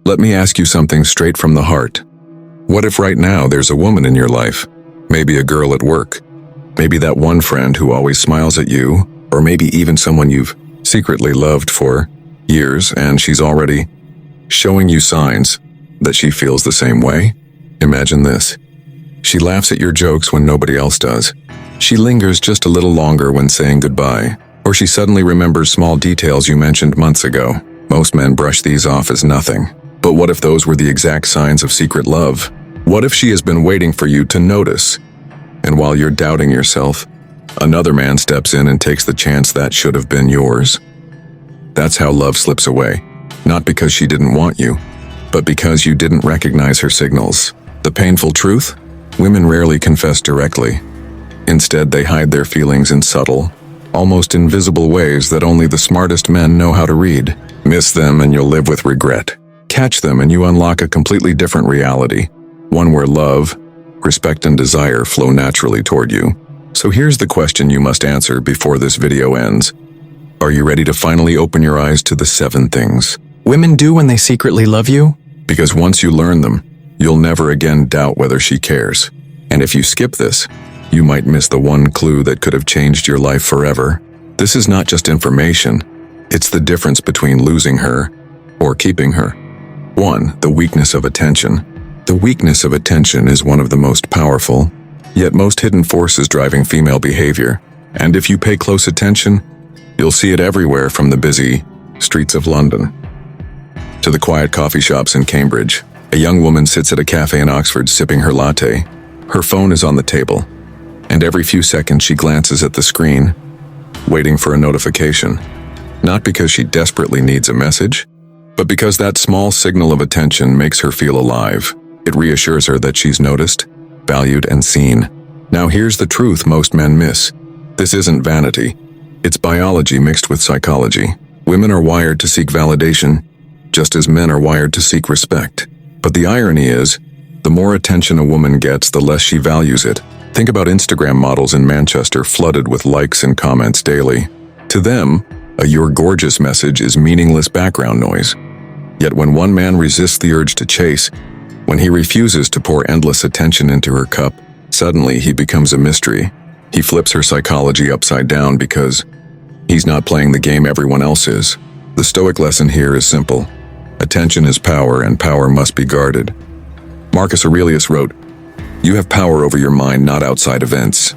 Let me ask you something straight from the heart. What if right now there's a woman in your life? Maybe a girl at work. Maybe that one friend who always smiles at you, or maybe even someone you've secretly loved for years, and she's already showing you signs that she feels the same way. Imagine this. She laughs at your jokes when nobody else does. She lingers just a little longer when saying goodbye, or she suddenly remembers small details you mentioned months ago. Most men brush these off as nothing. But what if those were the exact signs of secret love? What if she has been waiting for you to notice? And while you're doubting yourself, another man steps in and takes the chance that should have been yours. That's how love slips away. Not because she didn't want you, but because you didn't recognize her signals. The painful truth? Women rarely confess directly. Instead, they hide their feelings in subtle, almost invisible ways that only the smartest men know how to read. Miss them and you'll live with regret. Catch them and you unlock a completely different reality, one where love, respect, and desire flow naturally toward you. So here's the question you must answer before this video ends. Are you ready to finally open your eyes to the 7 things women do when they secretly love you? Because once you learn them, you'll never again doubt whether she cares. And if you skip this, you might miss the one clue that could have changed your life forever. This is not just information, it's the difference between losing her or keeping her. 1. The weakness of attention. The weakness of attention is one of the most powerful, yet most hidden forces driving female behavior. And if you pay close attention, you'll see it everywhere, from the busy streets of London to the quiet coffee shops in Cambridge. A young woman sits at a cafe in Oxford sipping her latte. Her phone is on the table, and every few seconds she glances at the screen, waiting for a notification. Not because she desperately needs a message, but because that small signal of attention makes her feel alive. It reassures her that she's noticed, valued, and seen. Now here's the truth most men miss. This isn't vanity. It's biology mixed with psychology. Women are wired to seek validation, just as men are wired to seek respect. But the irony is, the more attention a woman gets, the less she values it. Think about Instagram models in Manchester flooded with likes and comments daily. To them, a "you're gorgeous" message is meaningless background noise. Yet when one man resists the urge to chase, when he refuses to pour endless attention into her cup, suddenly he becomes a mystery. He flips her psychology upside down because he's not playing the game everyone else is. The Stoic lesson here is simple. Attention is power, and power must be guarded. Marcus Aurelius wrote, "You have power over your mind, not outside events."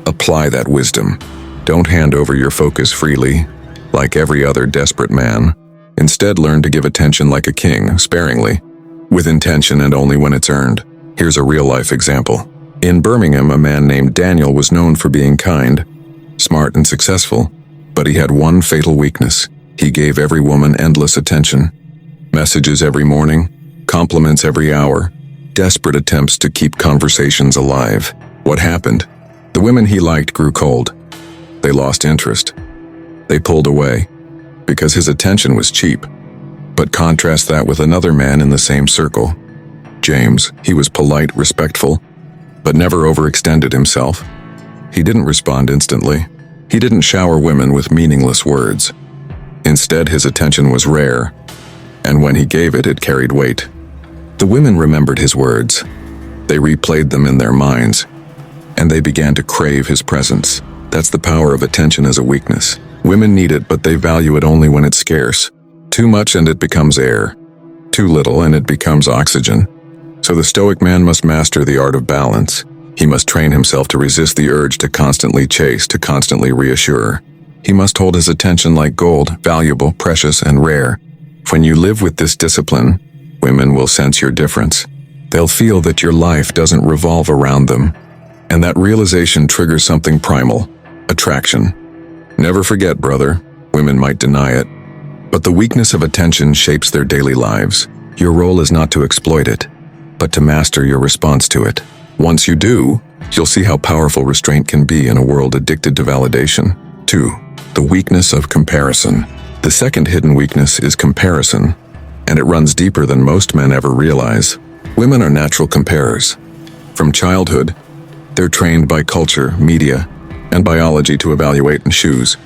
Apply that wisdom. Don't hand over your focus freely, like every other desperate man. Instead, learn to give attention like a king, sparingly, with intention, and only when it's earned. Here's a real-life example. In Birmingham, a man named Daniel was known for being kind, smart, and successful, but he had one fatal weakness. He gave every woman endless attention. Messages every morning, compliments every hour, desperate attempts to keep conversations alive. What happened? The women he liked grew cold. They lost interest. They pulled away, because his attention was cheap. But contrast that with another man in the same circle. James. He was polite, respectful, but never overextended himself. He didn't respond instantly. He didn't shower women with meaningless words. Instead, his attention was rare, and when he gave it, it carried weight. The women remembered his words. They replayed them in their minds, and they began to crave his presence. That's the power of attention as a weakness. Women need it, but they value it only when it's scarce. Too much and it becomes air. Too little and it becomes oxygen. So the Stoic man must master the art of balance. He must train himself to resist the urge to constantly chase, to constantly reassure. He must hold his attention like gold, valuable, precious, and rare. When you live with this discipline, women will sense your difference. They'll feel that your life doesn't revolve around them. And that realization triggers something primal: attraction. Never forget, brother, women might deny it, but the weakness of attention shapes their daily lives. Your role is not to exploit it, but to master your response to it. Once you do, you'll see how powerful restraint can be in a world addicted to validation. 2. The weakness of comparison. The second hidden weakness is comparison, and it runs deeper than most men ever realize. Women are natural comparers. From childhood, they're trained by culture, media, and biology to evaluate and choose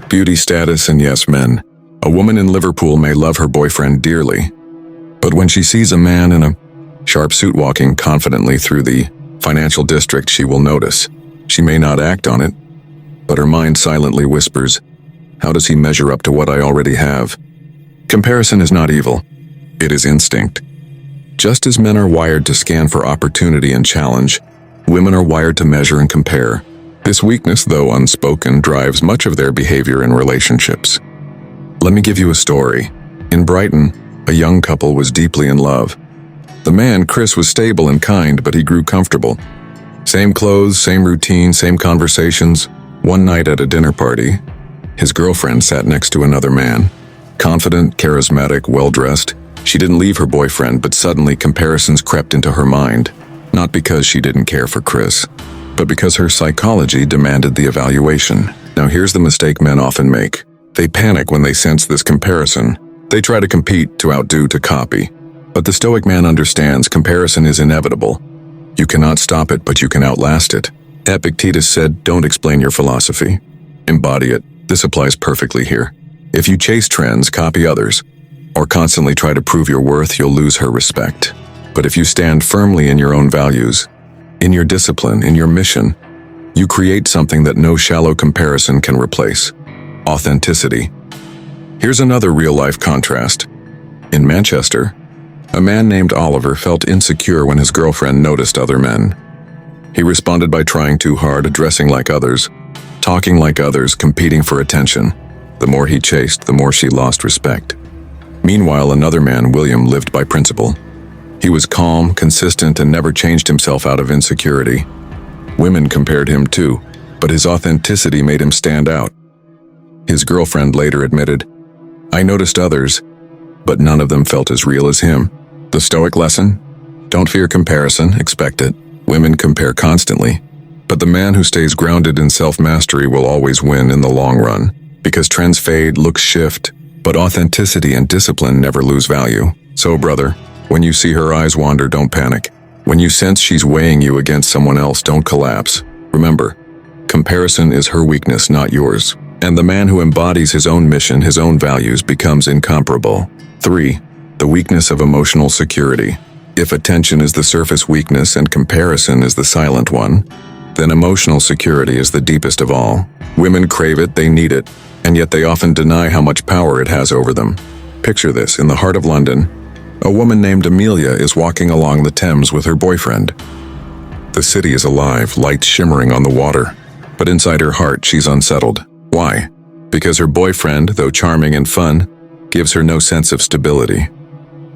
beauty, status, and yes, men. A woman in Liverpool may love her boyfriend dearly, But when she sees a man in a sharp suit walking confidently through the financial district, she will notice. She may not act on it, but her mind silently whispers, "How does he measure up to what I already have?" Comparison is not evil. It is instinct. Just as men are wired to scan for opportunity and challenge, women are wired to measure and compare. This weakness, though unspoken, drives much of their behavior in relationships. Let me give you a story. In Brighton, a young couple was deeply in love. The man, Chris, was stable and kind, but he grew comfortable. Same clothes, same routine, same conversations. One night at a dinner party, his girlfriend sat next to another man. Confident, charismatic, well-dressed. She didn't leave her boyfriend, but suddenly comparisons crept into her mind. Not because she didn't care for Chris, but because her psychology demanded the evaluation. Now here's the mistake men often make. They panic when they sense this comparison. They try to compete, to outdo, to copy. But the Stoic man understands comparison is inevitable. You cannot stop it, but you can outlast it. Epictetus said, "Don't explain your philosophy. Embody it." This applies perfectly here. If you chase trends, copy others, or constantly try to prove your worth, you'll lose her respect. But if you stand firmly in your own values, in your discipline, in your mission, you create something that no shallow comparison can replace. Authenticity. Here's another real-life contrast. In Manchester, a man named Oliver felt insecure when his girlfriend noticed other men. He responded by trying too hard, dressing like others, talking like others, competing for attention. The more he chased, the more she lost respect. Meanwhile, another man, William, lived by principle. He was calm, consistent, and never changed himself out of insecurity. Women compared him too, but his authenticity made him stand out. His girlfriend later admitted, "I noticed others, but none of them felt as real as him." The Stoic lesson? Don't fear comparison, expect it. Women compare constantly, but the man who stays grounded in self-mastery will always win in the long run, because trends fade, looks shift, but authenticity and discipline never lose value. So, brother, when you see her eyes wander, don't panic. When you sense she's weighing you against someone else, don't collapse. Remember, comparison is her weakness, not yours. And the man who embodies his own mission, his own values, becomes incomparable. 3. The weakness of emotional security. If attention is the surface weakness and comparison is the silent one, then emotional security is the deepest of all. Women crave it, they need it, and yet they often deny how much power it has over them. Picture this: in the heart of London, a woman named Amelia is walking along the Thames with her boyfriend. The city is alive, lights shimmering on the water, but inside her heart she's unsettled. Why? Because her boyfriend, though charming and fun, gives her no sense of stability.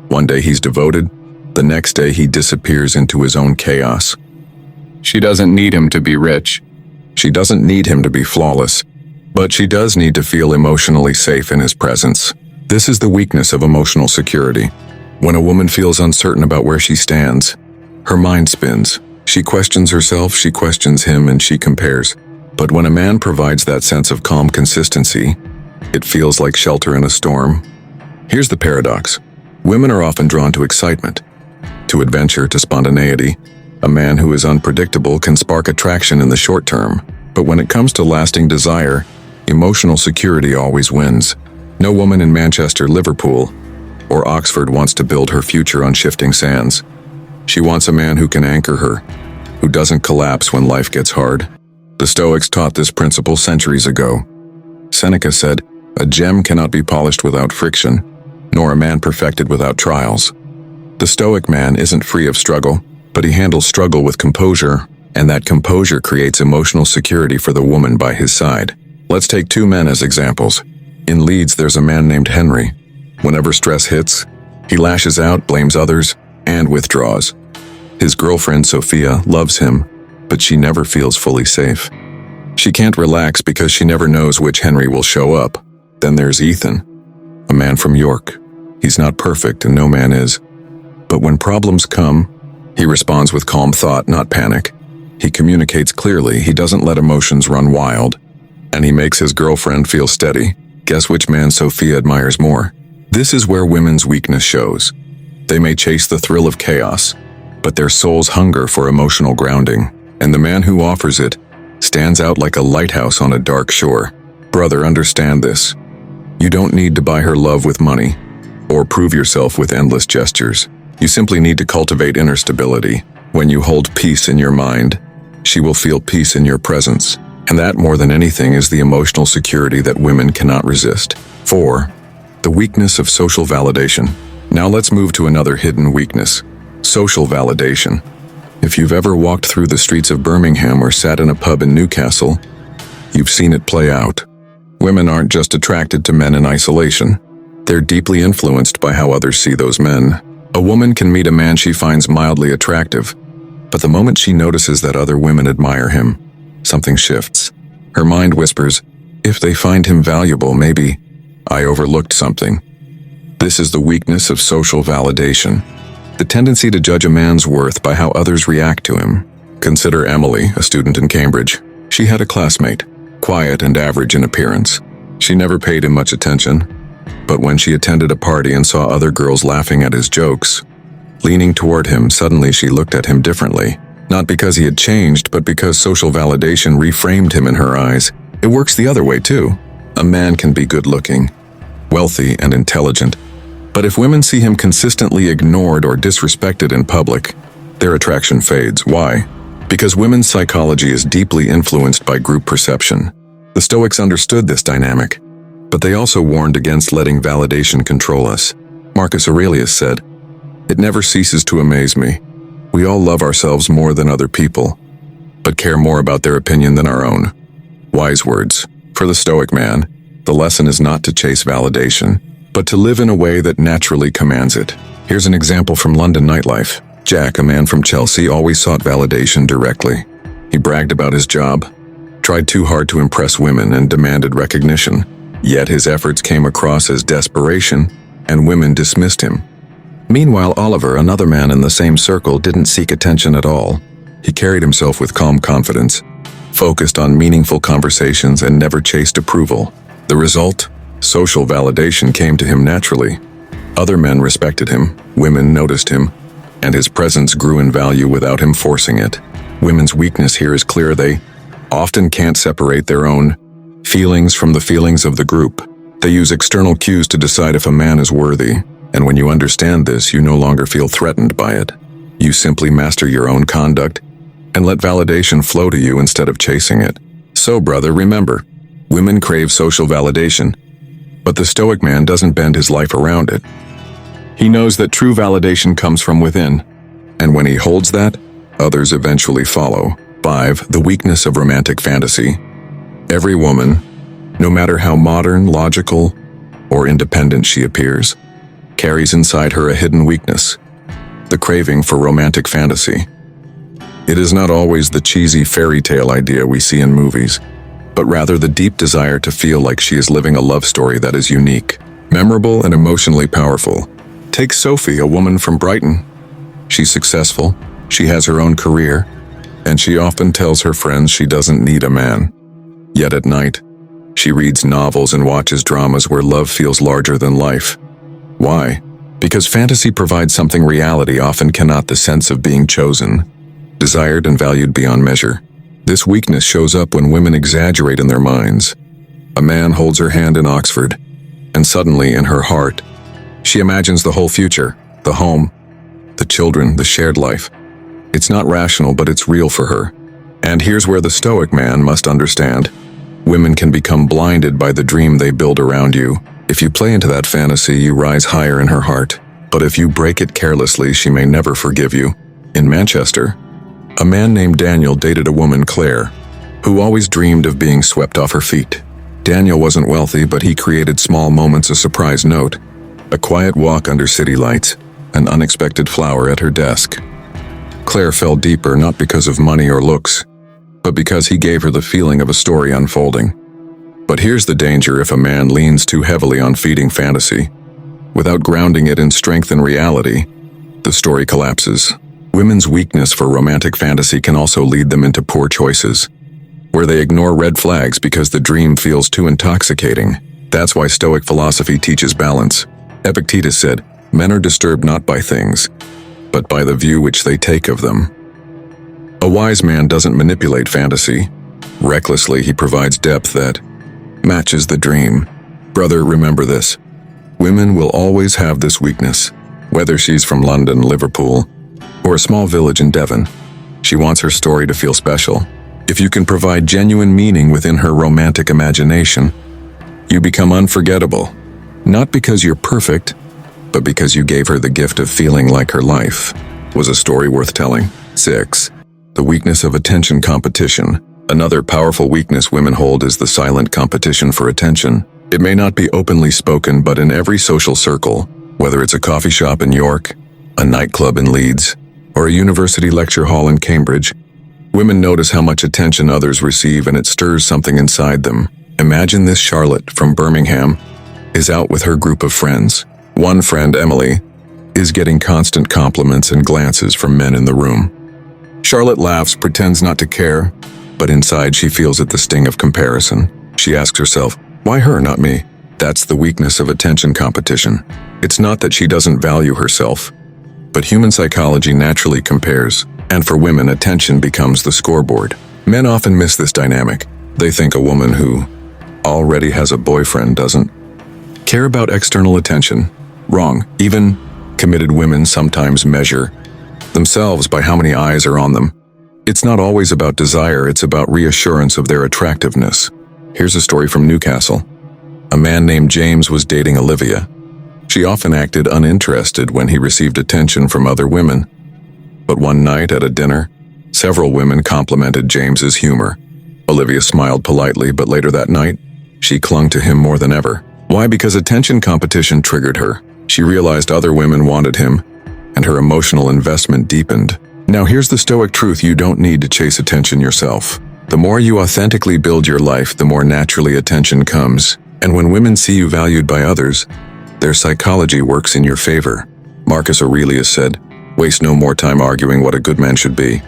One day he's devoted, the next day he disappears into his own chaos. She doesn't need him to be rich. She doesn't need him to be flawless, but she does need to feel emotionally safe in his presence. This is the weakness of emotional security. When a woman feels uncertain about where she stands, her mind spins. She questions herself, she questions him, and she compares. But when a man provides that sense of calm consistency, it feels like shelter in a storm. Here's the paradox. Women are often drawn to excitement, to adventure, to spontaneity. A man who is unpredictable can spark attraction in the short term, but when it comes to lasting desire, emotional security always wins. No woman in Manchester, Liverpool, or Oxford wants to build her future on shifting sands. She wants a man who can anchor her, who doesn't collapse when life gets hard. The Stoics taught this principle centuries ago. Seneca said, "A gem cannot be polished without friction, nor a man perfected without trials." The Stoic man isn't free of struggle, but he handles struggle with composure, and that composure creates emotional security for the woman by his side. Let's take two men as examples. In Leeds, there's a man named Henry. Whenever stress hits, he lashes out, blames others, and withdraws. His girlfriend, Sophia, loves him, but she never feels fully safe. She can't relax because she never knows which Henry will show up. Then there's Ethan, a man from York. He's not perfect, and no man is. But when problems come, he responds with calm thought, not panic. He communicates clearly, he doesn't let emotions run wild, and he makes his girlfriend feel steady. Guess which man Sophia admires more? This is where women's weakness shows. They may chase the thrill of chaos, but their souls hunger for emotional grounding, and the man who offers it stands out like a lighthouse on a dark shore. Brother, understand this. You don't need to buy her love with money. or prove yourself with endless gestures. You simply need to cultivate inner stability. When you hold peace in your mind, she will feel peace in your presence. And that, more than anything, is the emotional security that women cannot resist. 4. The weakness of social validation. Now let's move to another hidden weakness: social validation. If you've ever walked through the streets of Birmingham or sat in a pub in Newcastle, you've seen it play out. Women aren't just attracted to men in isolation. They're deeply influenced by how others see those men. A woman can meet a man she finds mildly attractive, but the moment she notices that other women admire him, something shifts. Her mind whispers, if they find him valuable, maybe I overlooked something. This is the weakness of social validation. The tendency to judge a man's worth by how others react to him. Consider Emily, a student in Cambridge. She had a classmate, quiet and average in appearance. She never paid him much attention, but when she attended a party and saw other girls laughing at his jokes, leaning toward him, suddenly she looked at him differently. Not because he had changed, but because social validation reframed him in her eyes. It works the other way too. A man can be good-looking, wealthy, and intelligent, but if women see him consistently ignored or disrespected in public, their attraction fades. Why? Because women's psychology is deeply influenced by group perception. The Stoics understood this dynamic, but they also warned against letting validation control us. Marcus Aurelius said, "It never ceases to amaze me. We all love ourselves more than other people, but care more about their opinion than our own." Wise words. For the Stoic man, the lesson is not to chase validation, but to live in a way that naturally commands it. Here's an example from London nightlife. Jack, a man from Chelsea, always sought validation directly. He bragged about his job, tried too hard to impress women, and demanded recognition. Yet his efforts came across as desperation, and women dismissed him. Meanwhile, Oliver, another man in the same circle, didn't seek attention at all. He carried himself with calm confidence, focused on meaningful conversations, and never chased approval. The result? Social validation came to him naturally. Other men respected him, women noticed him, and his presence grew in value without him forcing it. Women's weakness here is clear. They often can't separate their own feelings from the feelings of the group. They use external cues to decide if a man is worthy, and when you understand this, you no longer feel threatened by it. You simply master your own conduct and let validation flow to you instead of chasing it. So, brother, remember, women crave social validation, but the Stoic man doesn't bend his life around it. He knows that true validation comes from within, and when he holds that, others eventually follow. 5. The weakness of romantic fantasy. Every woman, no matter how modern, logical, or independent she appears, carries inside her a hidden weakness: the craving for romantic fantasy. It is not always the cheesy fairy tale idea we see in movies, but rather the deep desire to feel like she is living a love story that is unique, memorable, and emotionally powerful. Take Sophie, a woman from Brighton. She's successful, she has her own career, and she often tells her friends she doesn't need a man. Yet at night, she reads novels and watches dramas where love feels larger than life. Why? Because fantasy provides something reality often cannot: the sense of being chosen, desired, and valued beyond measure. This weakness shows up when women exaggerate in their minds. A man holds her hand in Oxford, and suddenly in her heart, she imagines the whole future, the home, the children, the shared life. It's not rational, but it's real for her. And here's where the Stoic man must understand: women can become blinded by the dream they build around you. If you play into that fantasy, you rise higher in her heart. But if you break it carelessly, she may never forgive you. In Manchester, a man named Daniel dated a woman, Claire, who always dreamed of being swept off her feet. Daniel wasn't wealthy, but he created small moments: a surprise note, a quiet walk under city lights, an unexpected flower at her desk. Claire fell deeper, not because of money or looks, but because he gave her the feeling of a story unfolding. But here's the danger: if a man leans too heavily on feeding fantasy, without grounding it in strength and reality, the story collapses. Women's weakness for romantic fantasy can also lead them into poor choices, where they ignore red flags because the dream feels too intoxicating. That's why Stoic philosophy teaches balance. Epictetus said, "Men are disturbed not by things, but by the view which they take of them." A wise man doesn't manipulate fantasy. Recklessly, he provides depth that matches the dream. Brother, remember this: Women will always have this weakness, whether she's from London, Liverpool, or a small village in Devon. She wants her story to feel special. If you can provide genuine meaning within her romantic imagination, you become unforgettable. Not because you're perfect, but because you gave her the gift of feeling like her life was a story worth telling. 6. The weakness of attention competition. Another powerful weakness women hold is the silent competition for attention. It may not be openly spoken, but in every social circle, whether it's a coffee shop in York, a nightclub in Leeds, or a university lecture hall in Cambridge, women notice how much attention others receive and it stirs something inside them. Imagine this: Charlotte from Birmingham is out with her group of friends. One friend, Emily, is getting constant compliments and glances from men in the room. Charlotte laughs, pretends not to care, but inside she feels the sting of comparison. She asks herself, why her, not me? That's the weakness of attention competition. It's not that she doesn't value herself, but human psychology naturally compares, and for women, attention becomes the scoreboard. Men often miss this dynamic. They think a woman who already has a boyfriend doesn't care about external attention. Wrong. Even committed women sometimes measure themselves by how many eyes are on them. It's not always about desire, it's about reassurance of their attractiveness. Here's a story from Newcastle. A man named James was dating Olivia. She often acted uninterested when he received attention from other women. But one night at a dinner, several women complimented James's humor. Olivia smiled politely, but later that night, she clung to him more than ever. Why? Because attention competition triggered her. She realized other women wanted him, and her emotional investment deepened. Now here's the Stoic truth: you don't need to chase attention yourself. The more you authentically build your life, the more naturally attention comes. And when women see you valued by others, their psychology works in your favor. Marcus Aurelius said, waste no more time arguing what a good man should be.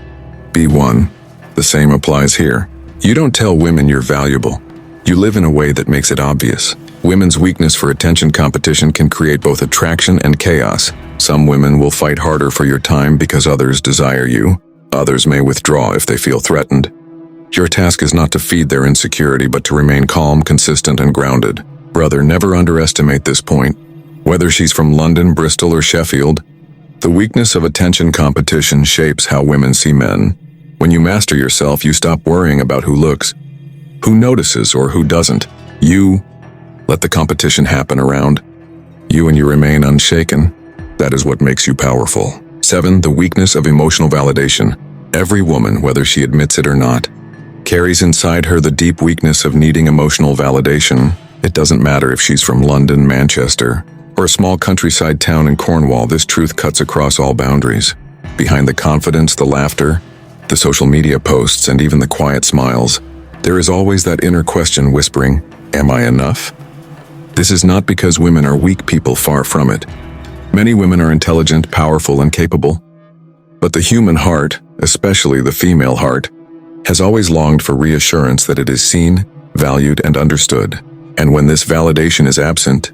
Be one. The same applies here. You don't tell women you're valuable. You live in a way that makes it obvious. Women's weakness for attention competition can create both attraction and chaos. Some women will fight harder for your time because others desire you. Others may withdraw if they feel threatened. Your task is not to feed their insecurity, but to remain calm, consistent, and grounded. Brother, never underestimate this point. Whether she's from London, Bristol, or Sheffield, the weakness of attention competition shapes how women see men. When you master yourself, you stop worrying about who looks, who notices, or who doesn't. You let the competition happen around you and you remain unshaken. That is what makes you powerful. 7. The weakness of emotional validation. Every woman, whether she admits it or not, carries inside her the deep weakness of needing emotional validation. It doesn't matter if she's from London, Manchester, or a small countryside town in Cornwall. This truth cuts across all boundaries. Behind the confidence, the laughter, the social media posts, and even the quiet smiles, there is always that inner question whispering, am I enough? This is not because women are weak people, far from it. Many women are intelligent, powerful, and capable. But the human heart, especially the female heart, has always longed for reassurance that it is seen, valued, and understood. And when this validation is absent,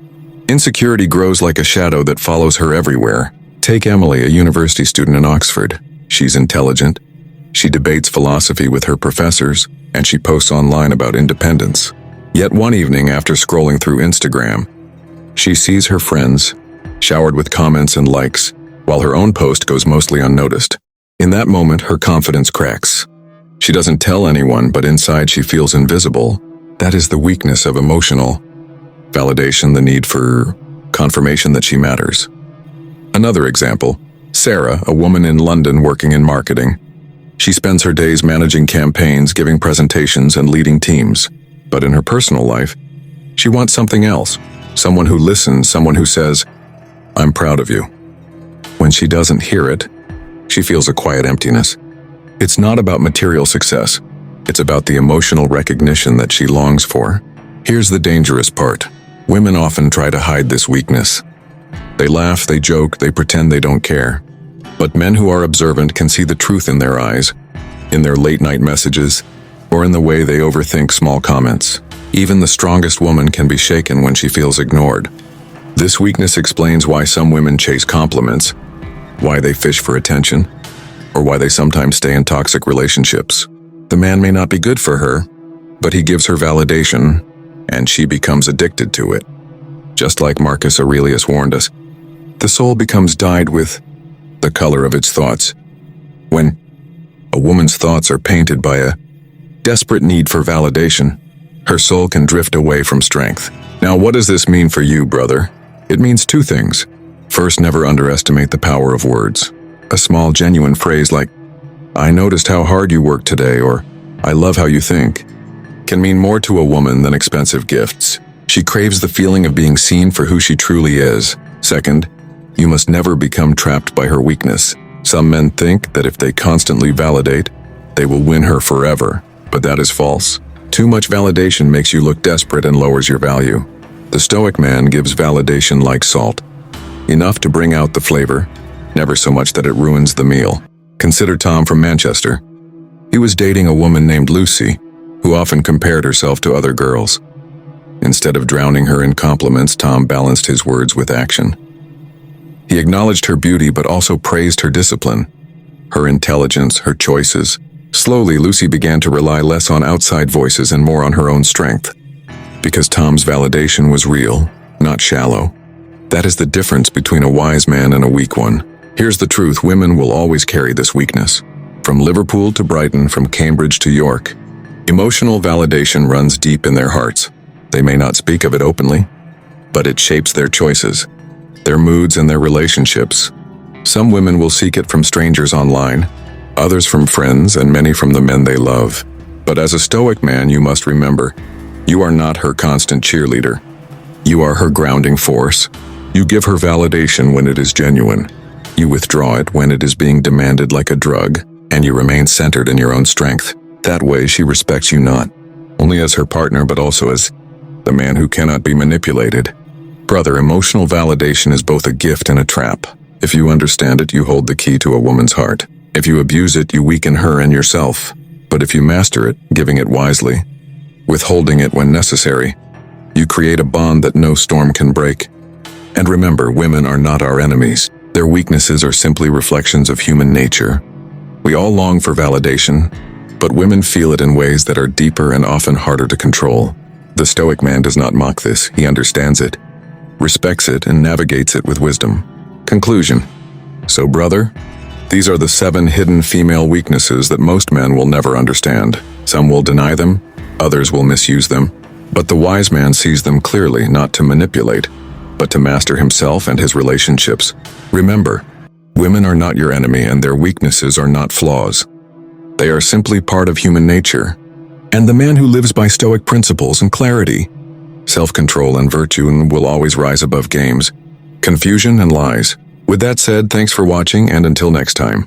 insecurity grows like a shadow that follows her everywhere. Take Emily, a university student in Oxford. She's intelligent. She debates philosophy with her professors, and she posts online about independence. Yet one evening, after scrolling through Instagram, she sees her friends showered with comments and likes, while her own post goes mostly unnoticed. In that moment, her confidence cracks. She doesn't tell anyone, but inside she feels invisible. That is the weakness of emotional validation, the need for confirmation that she matters. Another example, Sarah, a woman in London working in marketing. She spends her days managing campaigns, giving presentations, and leading teams. But in her personal life, she wants something else. Someone who listens, someone who says, I'm proud of you. When she doesn't hear it, she feels a quiet emptiness. It's not about material success. It's about the emotional recognition that she longs for. Here's the dangerous part. Women often try to hide this weakness. They laugh, they joke, they pretend they don't care. But men who are observant can see the truth in their eyes, in their late-night messages, or in the way they overthink small comments. Even the strongest woman can be shaken when she feels ignored. This weakness explains why some women chase compliments, why they fish for attention, or why they sometimes stay in toxic relationships. The man may not be good for her, but he gives her validation, and she becomes addicted to it. Just like Marcus Aurelius warned us, the soul becomes dyed with the color of its thoughts. When a woman's thoughts are painted by a desperate need for validation, her soul can drift away from strength. Now, what does this mean for you, brother? It means two things. First, never underestimate the power of words. A small, genuine phrase like, "I noticed how hard you worked today," or "I love how you think," can mean more to a woman than expensive gifts. She craves the feeling of being seen for who she truly is. Second, you must never become trapped by her weakness. Some men think that if they constantly validate, they will win her forever, but that is false. Too much validation makes you look desperate and lowers your value. The Stoic man gives validation like salt, enough to bring out the flavor, never so much that it ruins the meal. Consider Tom from Manchester. He was dating a woman named Lucy, who often compared herself to other girls. Instead of drowning her in compliments, Tom balanced his words with action. He acknowledged her beauty but also praised her discipline, her intelligence, her choices. Slowly, Lucy began to rely less on outside voices and more on her own strength. Because Tom's validation was real, not shallow. That is the difference between a wise man and a weak one. Here's the truth: women will always carry this weakness. From Liverpool to Brighton, from Cambridge to York, emotional validation runs deep in their hearts. They may not speak of it openly, but it shapes their choices, their moods, and their relationships. Some women will seek it from strangers online, others from friends, and many from the men they love. But as a Stoic man, you must remember, you are not her constant cheerleader. You are her grounding force. You give her validation when it is genuine. You withdraw it when it is being demanded like a drug, and you remain centered in your own strength. That way, she respects you not only as her partner, but also as the man who cannot be manipulated. Brother, emotional validation is both a gift and a trap. If you understand it, you hold the key to a woman's heart. If you abuse it, you weaken her and yourself. But if you master it, giving it wisely, withholding it when necessary, you create a bond that no storm can break. And remember, women are not our enemies. Their weaknesses are simply reflections of human nature. We all long for validation, but women feel it in ways that are deeper and often harder to control. The Stoic man does not mock this. He understands it, respects it, and navigates it with wisdom. Conclusion. So, brother, these are the 7 hidden female weaknesses that most men will never understand. Some will deny them, others will misuse them, but the wise man sees them clearly, not to manipulate, but to master himself and his relationships. Remember, women are not your enemy, and their weaknesses are not flaws. They are simply part of human nature. And the man who lives by Stoic principles and clarity, self-control and virtue, will always rise above games, confusion, and lies. With that said, thanks for watching, and until next time.